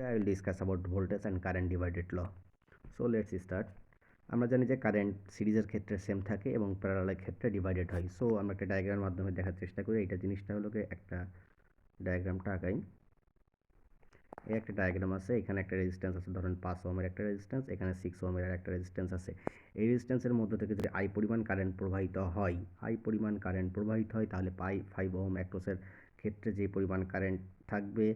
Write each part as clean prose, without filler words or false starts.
I will discuss about voltage and current divided law. So let's start. আমরা জানি যে current সিরিজের ক্ষেত্রে সেম থাকে এবং প্যারালালের ক্ষেত্রে ডিভাইডেড হয়। সো আমরা একটা ডায়াগ্রামের মাধ্যমে দেখার চেষ্টা করি। এইটা জিনিসটা হলো কি একটা ডায়াগ্রামটা আঁকাই। এই একটা ডায়াগ্রাম আছে, এখানে একটা রেজিস্ট্যান্স আছে, ধরেন 5 ওহমের একটা রেজিস্ট্যান্স, এখানে 6 ওহমের একটা রেজিস্ট্যান্স আছে। এই রেজিস্ট্যান্সের মধ্য থেকে যদি আই পরিমাণ কারেন্ট প্রবাহিত হয়, তাহলে 5 ওহম অ্যাক্রসের ক্ষেত্রে যে পরিমাণ কারেন্ট থাকবে,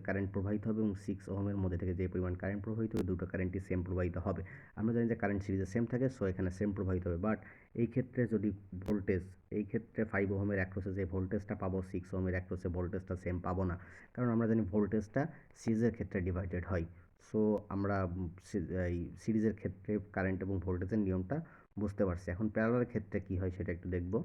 কারেন্ট প্রবাহিত হবে এবং 6 ওহমের মধ্যে থেকে যে পরিমাণ কারেন্ট প্রবাহিত হবে, দুটো কারেন্টই সেম প্রবাহিত হবে। আমরা জানি যে কারেন্ট সিরিজে সেম থাকে, সো এখানে সেম প্রবাহিত হবে। বাট এই ক্ষেত্রে যদি ভোল্টেজ, এই ক্ষেত্রে 5 ওহমের অ্যাক্রসে যে ভোল্টেজটা পাবো, 6 ওহমের অ্যাক্রসে ভোল্টেজটা সেম পাবো না, কারণ আমরা জানি ভোল্টেজটা সিরিজের ক্ষেত্রে ডিভাইডেড হয়। সো আমরা এই সিরিজের ক্ষেত্রে কারেন্ট এবং ভোল্টেজের নিয়মটা বুঝতে পারছি। এখন প্যারালালের ক্ষেত্রে কি হয় সেটা একটু দেখব।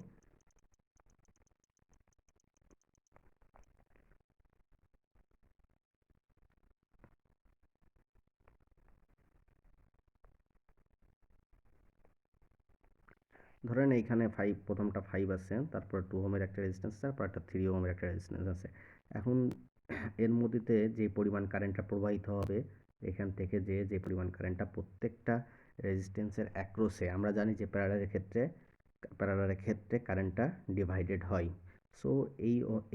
ধরেন এইখানে প্রথমটা 5 আছে, তারপর 2 ওহমের একটা রেজিস্ট্যান্স আছে, তারপর একটা 3 ওহমের একটা রেজিস্ট্যান্স আছে। এখন এর মধ্যে যে পরিমাণ কারেন্টটা প্রবাহিত হবে, এখান থেকে যে পরিমাণ কারেন্টটা প্রত্যেকটা রেজিস্ট্যান্সের অ্যাক্রসে, আমরা জানি যে প্যারালালের ক্ষেত্রে কারেন্টটা ডিভাইডেড হয়। সো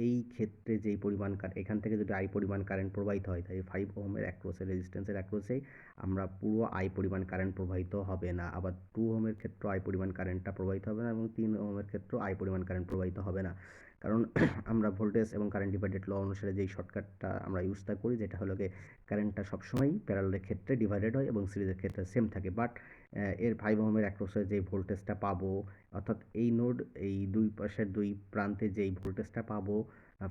এই ক্ষেত্রে যেই পরিমাণ এখান থেকে যদি আই পরিমাণ কারেন্ট প্রবাহিত হয়, তাই 5 ওহমের রেজিস্ট্যান্সের অ্যাক্রসেই আমরা পুরো আই পরিমাণ কারেন্ট প্রবাহিত হবে না। আবার 2 ওহমের ক্ষেত্রেও আই পরিমাণ কারেন্টটা প্রবাহিত হবে না এবং 3 ওহমের ক্ষেত্রেও আই পরিমাণ কারেন্ট প্রবাহিত হবে না। কারণ আমরা ভোল্টেজ এবং কারেন্ট ডিভাইডেড ল অনুসারে যেই শর্টকাটটা আমরা ইউজটা করি, যেটা হলো গিয়ে কারেন্টটা সবসময়ই প্যারালালের ক্ষেত্রে ডিভাইডেড হয় এবং সিরিজের ক্ষেত্রে সেম থাকে। বাট এর 5 ওহমের অ্যাক্রসে যে ভোল্টেজটা পাবো, অর্থাৎ এই দুই পাশের দুই প্রান্তে যেই ভোল্টেজটা পাবো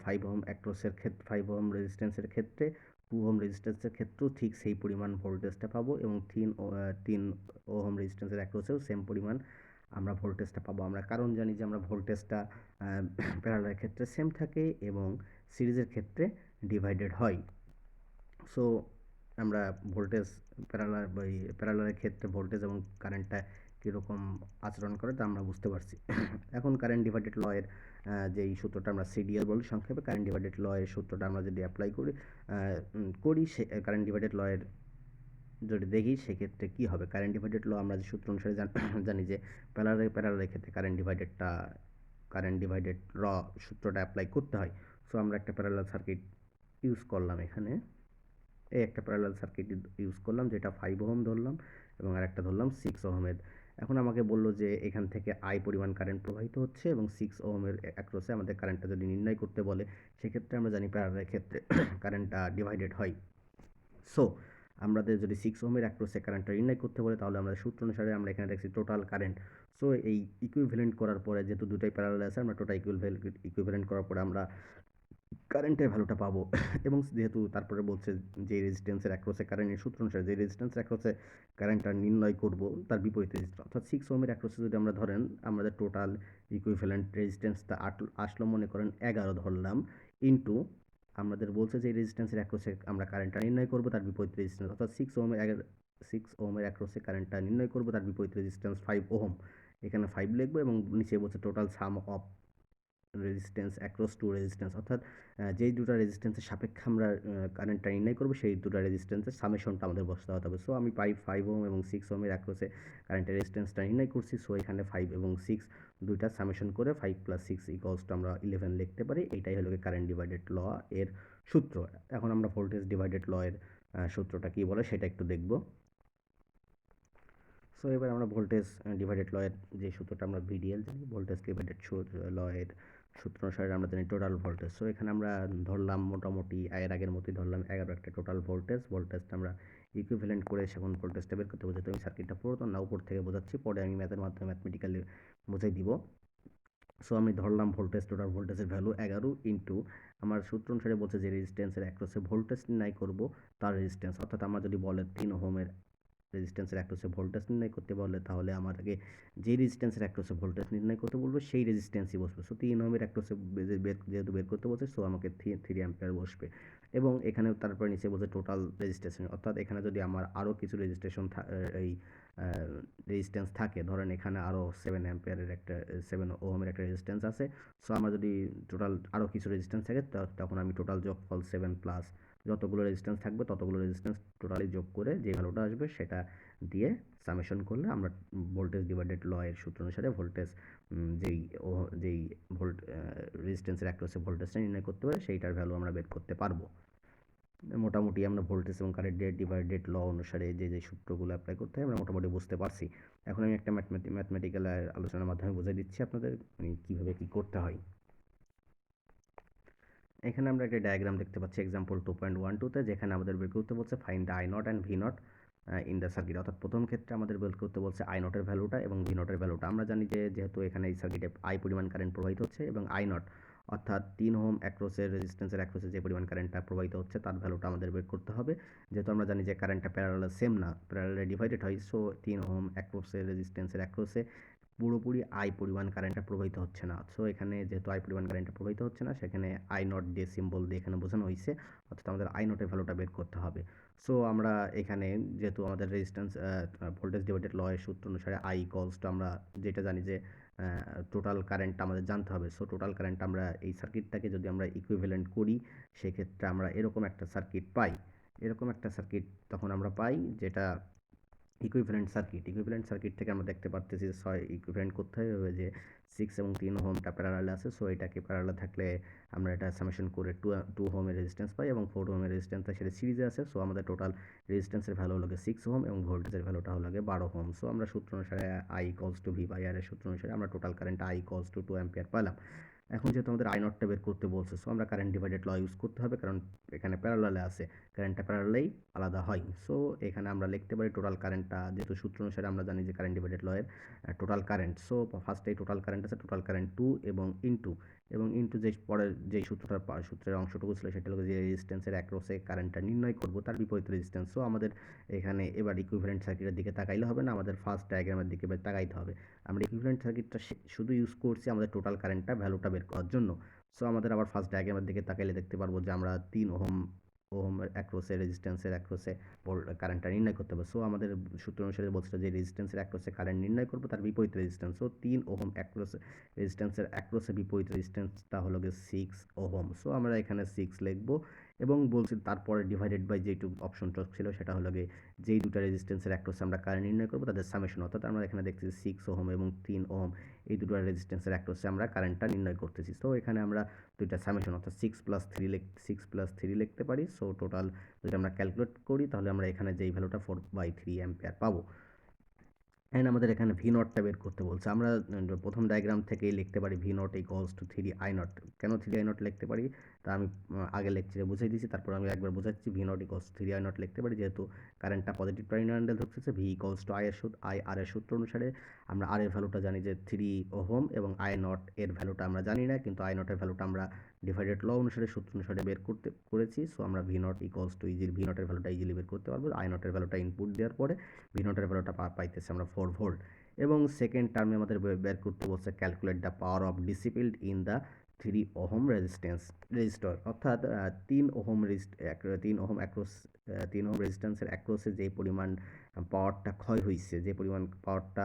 5 ওহম রেজিস্ট্যান্সের ক্ষেত্রে, 2 ওহম রেজিস্ট্যান্সের ক্ষেত্রেও ঠিক সেই পরিমাণ ভোল্টেজটা পাবো এবং 3 ওহম রেজিস্ট্যান্সের অ্যাক্রসেও সেম পরিমাণ আমরা ভোল্টেজটা পাবো। আমরা কারণ জানি যে আমরা ভোল্টেজটা প্যারালালের ক্ষেত্রে সেম থাকে এবং সিরিজের ক্ষেত্রে ডিভাইডেড হয়। সো আমরা ভোল্টেজ প্যারালালের ক্ষেত্রে ভোল্টেজ এবং কারেন্টটা কীরকম আচরণ করে তা আমরা বুঝতে পারছি। এখন কারেন্ট ডিভাইডেড ল এর যেই সূত্রটা আমরা সিডিএল বলি সংক্ষেপে, কারেন্ট ডিভাইডেড ল এর সূত্রটা আমরা যদি অ্যাপ্লাই করি সে কারেন্ট ডিভাইডেড ল এর যদি দেখি সেক্ষেত্রে কী হবে। কারেন্ট ডিভাইডেড ল আমরা যে সূত্র অনুসারে জানি যে প্যারালালের ক্ষেত্রে কারেন্ট ডিভাইডেড ল সূত্রটা অ্যাপ্লাই করতে হয়। সো আমরা একটা প্যারালাল সার্কিট ইউজ করলাম, এখানে এই একটা প্যারালাল সার্কিট ইউজ করলাম, যেটা 5 ওহম ধরলাম এবং আরেকটা ধরলাম 6 ওহমের। এখন আমাকে বললো যে এখান থেকে আই পরিমাণ কারেন্ট প্রবাহিত হচ্ছে এবং 6 ওহমের অ্যাক্রসে আমাদের কারেন্টটা যদি নির্ণয় করতে বলে, সেক্ষেত্রে আমরা জানি প্যারালালের ক্ষেত্রে কারেন্টটা ডিভাইডেড হয়। সো আমাদের যদি 6 ওহমের অ্যাক্রসে কারেন্টটা নির্ণয় করতে বলে, তাহলে আমরা সূত্র অনুসারে আমরা এখানে দেখছি টোটাল কারেন্ট। সো এই ইকুইভ্যালেন্ট করার পরে, যেহেতু দুটোই প্যারালাল আছে, আমরা টোটাল ইকুইভ্যালেন্ট করার পরে আমরা কারেন্টের ভ্যালুটা পাবো। এবং যেহেতু তারপরে বলছে যে রেজিস্ট্যান্সের অ্যাক্রসে কারেন্টের সূত্র অনুসারে যে রেজিস্ট্যান্সের অ্যাক্রসে কারেন্টটা নির্ণয় করব, তার বিপরীত রেজিস্ট্যান্স, অর্থাৎ 6 ওহমের অ্যাক্রসে যদি আমরা ধরেন আমাদের টোটাল ইকুইভ্যালেন্ট রেজিস্ট্যান্সটা আসলো মনে করেন 11 ধরলাম, ইন্টু আমাদের বলছে যে রেজিস্ট্যান্সের অ্যাক্রসে আমরা কারেন্টটা নির্ণয় করব, তার বিপরীত রেজিস্ট্যান্স, অর্থাৎ 6 ওহমের অ্যাক্রসে কারেন্টটা নির্ণয় করব, তার বিপরীত রেজিস্ট্যান্স 5 ওহম। এখানে 5 লিখবো এবং নিচে বলছে total sum of resistance across two resistance, অর্থাৎ যেই দুটো রেজিস্ট্যান্সের সাপেক্ষে আমরা কারেন্টটা নির্ণয় করবো, সেই দুটো রেজিস্ট্যান্সের সামেশনটা আমাদের বসাতে হবে। সো আমি 5 ওহম এবং 6 ওহমের অ্যাক্রসে কারেন্টের রেজিস্ট্যান্সটা নির্ণয় করছি। সো এখানে 5 এবং 6 দুইটা সামেশন করে 5 + 6 = আমরা 11 লিখতে পারি। এইটাই হলো কারেন্ট ডিভাইডেড ল এর সূত্র। এখন আমরা ভোল্টেজ ডিভাইডেড ল এর সূত্রটা কী বলে সেটা একটু দেখব। সো এবার আমরা ভোল্টেজ ডিভাইডেড ল এর যে সূত্রটা আমরা ভিডিএল জানি, ভোল্টেজ ডিভাইডেড ল এর সূত্র অনুসারে আমরা জানি টোটাল ভোল্টেজ। সো এখানে আমরা ধরলাম মোটামুটি আগের মতোই ধরলাম 11 একটা টোটাল ভোল্টেজটা আমরা ইকুইভ্যালেন্ট করে এখন ভোল্টেজটা বের করতে বোঝাতে আমি সার্কিটটা পুরো না উপর থেকে বোঝাচ্ছি, পরে আমি ম্যাথের মাধ্যমে ম্যাথমেটিক্যালি বুঝাই দিব। সো আমি ধরলাম টোটাল ভোল্টেজের ভ্যালু 11 ইন্টু আমার সূত্র অনুসারে বলছে যে রেজিস্ট্যান্সের অ্যাক্রসে ভোল্টেজ নির্ণয় করব, তার রেজিস্ট্যান্স, অর্থাৎ আমরা যদি বলে 3 ওহমের রেজিস্ট্যান্সের অ্যাক্রসে ভোল্টেজ নির্ণয় করতে বলে, তাহলে আমাকে যে রেজিস্ট্যান্সের অ্যাক্রসে ভোল্টেজ নির্ণয় করতে বলবে সেই রেজিস্ট্যান্সই বসবে। সো 3 ওহমের অ্যাক্রসে যেহেতু বের করতে বলছে, সো আমাকে 3 অ্যাম্পিয়ার বসবে। এবং এখানে তারপরে নিচে বলছে টোটাল রেজিস্ট্রেশন, অর্থাৎ এখানে যদি আমার আরও কিছু এই রেজিস্ট্যান্স থাকে, ধরেন এখানে আরও 7 অ্যাম্পিয়ারের 7 ওহমের একটা রেজিস্ট্যান্স আছে। সো আমরা যদি টোটাল আরও কিছু রেজিস্ট্যান্স থাকে, তখন আমি টোটাল যোগফল 7 + যতগুলো রেজিস্ট্যান্স থাকবে ততগুলো রেজিস্ট্যান্স টোটালি যোগ করে যে ভ্যালুটা আসবে সেটা দিয়ে সামেশন করলে আমরা ভোল্টেজ ডিভাইডেড ল এর সূত্র অনুসারে ভোল্টেজ যেই রেজিস্ট্যান্সের অ্যাক্রসে ভোল্টেজটা নির্ণয় করতে পারে সেইটার ভ্যালু আমরা বের করতে পারবো। মোটামুটি আমরা ভোল্টেজ এবং কারেন্টের ডিভাইডেড ল অনুসারে যে সূত্রগুলো অ্যাপ্লাই করতে হয় আমরা মোটামুটি বুঝতে পারছি। এখন আমি একটা ম্যাথমেটিক্যাল আলোচনার মাধ্যমে বুঝিয়ে দিচ্ছি আপনাদের কীভাবে কী করতে হয়। এখানে আমরা একটা ডায়াগ্রাম দেখতে পাচ্ছি এক্সাম্পল 2.12-তে, যেখানে আমাদের বের করতে বলছে find the I not and V naught in the circuit. অর্থাৎ প্রথম ক্ষেত্রে আমাদের বের করতে বলছে আই নটের ভ্যালুটা এবং ভি নটের ভ্যালুটা। আমরা জানি যে যেহেতু এখানে এই সার্কিটে আই পরিমাণ কারেন্ট প্রবাহিত হচ্ছে এবং আই নট অর্থাৎ 3 ওহম অ্যাক্রসের রেজিস্ট্যান্সের অ্যাক্রসে যে পরিমাণ কারেন্টটা প্রবাহিত হচ্ছে তার ভ্যালুটা আমাদের বের করতে হবে। যেহেতু আমরা জানি যে কারেন্টটা প্যারালালে সেম না, প্যারালালে ডিভাইডেড হয়, সো 3 ওহম অ্যাক্রসের রেজিস্ট্যান্সের অ্যাক্রসে পুরোপুরি আই পরিমাণ কারেন্টটা প্রবাহিত হচ্ছে না। সো এখানে যেহেতু আই পরিমাণ কারেন্টটা প্রবাহিত হচ্ছে না, সেখানে আই নট দিয়ে সিম্বল দিয়ে এখানে বোঝানো হয়েছে, অর্থাৎ আমাদের আই নটের ভ্যালুটা বের করতে হবে। সো আমরা এখানে যেহেতু আমাদের রেজিস্ট্যান্স ভোল্টেজ ডিভাইডেড ল এর সূত্র অনুসারে আই ইকুয়ালস টু আমরা যেটা জানি যে টোটাল কারেন্টটা আমাদের জানতে হবে। সো টোটাল কারেন্ট আমরা এই সার্কিটটাকে যদি আমরা ইকুইভ্যালেন্ট করি সেক্ষেত্রে আমরা এরকম একটা সার্কিট পাই। এরকম একটা সার্কিট তখন আমরা পাই যেটা ইকুইভ্যালেন্ট সার্কিট থেকে আমরা দেখতে পারতেছি যে ইকুইভ্যালেন্ট করতে হবে যে 6 এবং 3 ওহমটা প্যারালালে আছে। সো এটাকে প্যারালালে থাকলে আমরা এটা সামেশন করে 2 ওহমের রেজিস্ট্যান্স পাই এবং 4 ওহমের রেজিস্ট্যান্সটা সেটা সিরিজে আছে। সো আমাদের টোটাল রেজিস্ট্যান্সের ভ্যালু হলো 6 ওহম এবং ভোল্টেজের ভ্যালুটা হলো 12 ওহম। সো আমরা সূত্র অনুসারে I equals to V by R এর সূত্র অনুসারে আমরা total current I equals to 2 ampere পেলাম। এখন যেহেতু আমাদের আই নটটা বের করতে বলছে, সো আমরা কারেন্ট ডিভাইডেড ল ইউজ করতে হবে, কারণ এখানে প্যারালালে আছে, কারেন্টটা প্যারালালেই আলাদা হয়। সো এখানে আমরা লিখতে পারি টোটাল কারেন্টটা, যেহেতু সূত্র অনুসারে আমরা জানি যে কারেন্ট ডিভাইডেড ল এর টোটাল কারেন্ট। সো ফার্স্টে টোটাল কারেন্ট আছে, টোটাল কারেন্ট 2 এবং ইন্টু যে পরের যে সূত্রের অংশটুকু ছিল সেটা হলো যে রেজিস্ট্যান্সের অ্যাক্রসে কারেন্টটা নির্ণয় করব তার বিপরীত রেজিস্ট্যান্স। সো আমাদের এখানে এবার ইকুইভ্যালেন্ট সার্কিটের দিকে তাকাইলে হবে না, আমাদের ফার্স্ট ডায়াগ্রামের দিকে তাকাইতে হবে। আমরা ইকুইভ্যালেন্ট সার্কিটটা শুধু ইউজ করছি আমাদের টোটাল কারেন্টটা ভ্যালুটা বের করার জন্য। সো আমাদের আবার ফার্স্ট ডায়াগ্রামের দিকে তাকাইলে দেখতে পারবো যে আমরা 3 ওহম অ্যাক্রসে রেজিস্ট্যান্সের অ্যাক্রসে কারেন্টটা নির্ণয় করতে হবে। সো আমাদের সূত্র অনুসারে বলছিল যে রেজিস্ট্যান্সের অ্যাক্রসে কারেন্ট নির্ণয় করবো তার বিপরীত রেজিস্ট্যান্স। সো 3 ওহম রেজিস্ট্যান্সের অ্যাক্রসে বিপরীত রেজিস্ট্যান্সটা হলো 6 ওহম। সো আমরা এখানে 6 লিখবো এবং বলছি তারপরে ডিভাইডেড বাই যেটুকু অপশনটা ছিল সেটা হলো যেই দুটো রেজিস্ট্যান্সের অ্যাক্রসে আমরা কারেন্ট নির্ণয় করবো তাদের সামেশন। অর্থাৎ আমরা এখানে দেখছি 6 ওহম এবং 3 ওহম এই দুটো রেজিস্ট্যান্সের অ্যাক্রসে আমরা কারেন্টটা নির্ণয় করতেছি। সো এখানে আমরা দুইটা সামেশন অর্থাৎ 6+3 লিখতে পারি। সো টোটাল যদি আমরা ক্যালকুলেট করি তাহলে আমরা এখানে যেই ভ্যালুটা 4/3 অ্যাম্পিয়ার পাবো। অ্যান্ড আমাদের এখানে ভি নটটা বের করতে বলছে। আমরা প্রথম ডায়াগ্রাম থেকেই লিখতে পারি V naught equals two 3 I not. কেন 3 আই নট লিখতে পারি তা আমি আগের লেকচারে বুঝিয়ে দিয়েছি, তারপর আমি একবার বোঝাচ্ছি। V naught equals 3 I not লিখতে পারি যেহেতু কারেন্টটা পজিটিভ টার্মিনালে ঢুকতেছে। ভি ইকুয়ালস টু আই আর এর সূত্র অনুসারে আমরা আর এর ভ্যালুটা জানি যে 3 ওহম এবং আই নট এর ভ্যালুটা আমরা জানি না, কিন্তু আই নটের ভ্যালুটা আমরা ডিভাইডেড ল অনুসারে সূত্র অনুসারে বের করেছি। সো আমরা V naught equals to V নটের ভ্যালুটা ইজিলি বের করতে পারবো। আই নটের ভ্যালুটা ইনপুট দেওয়ার পরে ভি নটের ভ্যালুটা পাইতেছি আমরা 4 ভোল্ট। এবং সেকেন্ড টার্মে আমাদের বের করতে বলছে calculate the power of dissipated in the 3 ohm resistor. অর্থাৎ 3 ওহম রেজিস্ট্যান্সের অ্যাক্রসে যে পরিমাণ পাওয়ারটা ক্ষয় হয়েছে, যে পরিমাণ পাওয়ারটা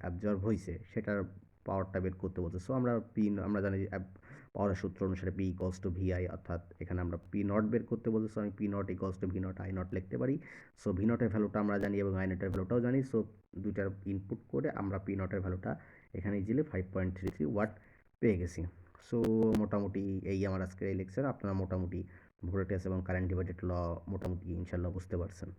অ্যাবজর্ব হয়েছে সেটার পাওয়ারটা বের করতে বলছে। সো আমরা জানি পাওয়ারের সূত্র অনুসারে পি ইকুয়ালস টু ভিআই, অর্থাৎ এখানে আমরা পি নট বের করতে বলছি। সো আমি P not equals to V naught I not লিখতে পারি। সো ভি নটের ভ্যালুটা আমরা জানি এবং আই নটের ভ্যালুটাও জানি। সো দুইটার ইনপুট করে আমরা পি নটের ভ্যালুটা এখানে ইজিলি 5.33 ওয়াট পেয়ে গেছি। সো মোটামুটি এই আমার আজকের এই লেকচার। আপনারা মোটামুটি ভোল্টেজ এবং কারেন্ট ডিভাইডেড ল মোটামুটি ইনশাল্লাহ বুঝতে পারছেন।